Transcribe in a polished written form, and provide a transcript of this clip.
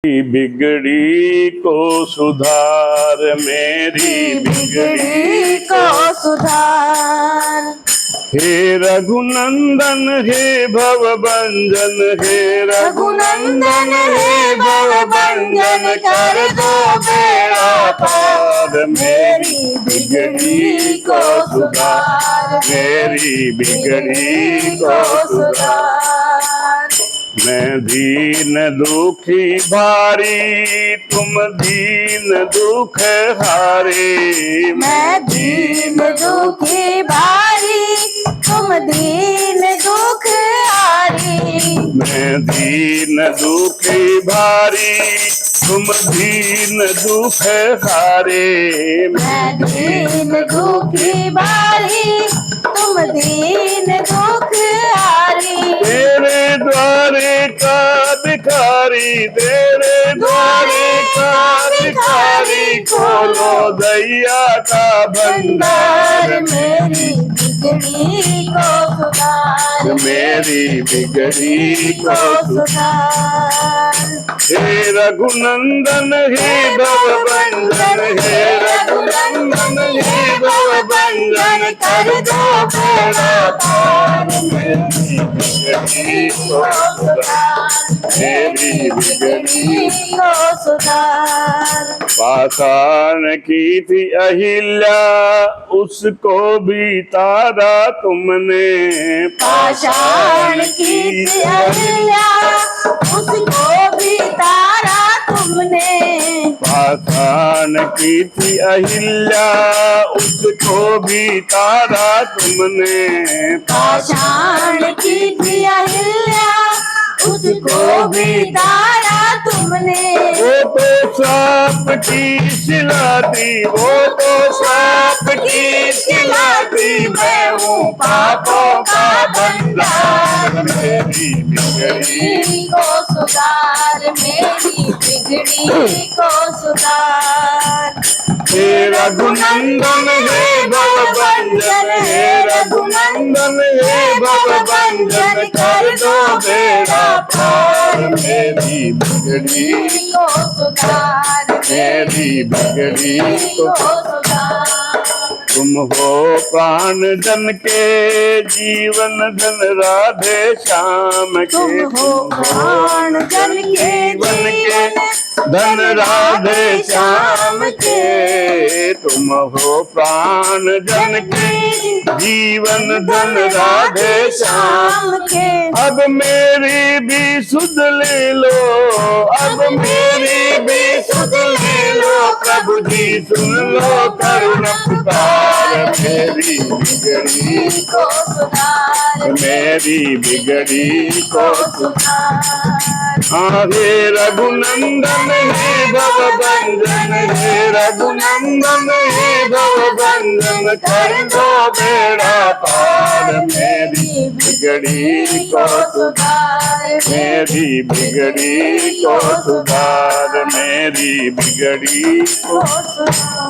बिगड़ी को सुधार, मेरी बिगड़ी को सुधार। हे रघुनंदन हे भवभंजन, हे रघुनंदन हे भवभंजन, कर दो बेड़ा पार। मेरी बिगड़ी को सुधार, मेरी बिगड़ी को सुधार। मैं दीन दुखी भारी, तुम दीन दुख हारे। मैं दीन दुखी भारी, तुम दीन दुख हारी। मैं दीन दुखी भारी, तुम दीन दुख हारे। मैं दीन दुखी भारी, तुम दीन दुख हारी। तेरे द्वारे का भिखारी, तेरे द्वारे का भिखारी, खोलो दैया का भंडार। मेरी बिगड़ी को सुधार, मेरी बिगड़ी को सुधार। हे रघुनंदन हे भवभंजन, हे रघुनंदन हे भवभंजन, कर दो बेड़ा पार। मेरी बिगड़ी को सुधार, मेरी बिगड़ी को सुधार। पाषाण की थी अहिल्या, उसको भी तारा तुमने। पाषाण की थी अहिल्या, उसको भी तारा तुमने। पाषाण की थी अहिल्या, उसको भी तारा तुमने। पाषाण की थी अहिल्या, उसको भी तारा तुमने। वो तो सांप की शिला थी, वो तो सांप की शिला थी, मैं हूँ पापों का भंडार। मेरी बिगड़ी को सुधार, मेरी बिगड़ी को सुधार। हे रघुनंदन हे भवभंजन, हे रघुनंदन हे भवभंजन, कर दो बेड़ा पार। मेरी बिगड़ी को सुधार, मेरी बिगड़ी को सुधार। तुम हो प्राण जन के जीवन धन, राधे श्याम के। तुम हो प्राण जन के जीवन धन, राधे श्याम के। तुम हो प्राण जन के जीवन धन, राधे श्याम के। अब मेरी भी सुध ले लो, अब मेरी भी सुध ले लो, प्रभु जी सुन लो करुण पुकार। मेरी बिगड़ी को सुधार, मेरी बिगड़ी को सुधार। हे रघुनंदन हे भवभंजन, हे रघुनंदन हे भवभंजन, कर दो बेड़ा पार। मेरी बिगड़ी को सुधार, मेरी बिगड़ी को सुधार, मेरी बिगड़ी को सुधार।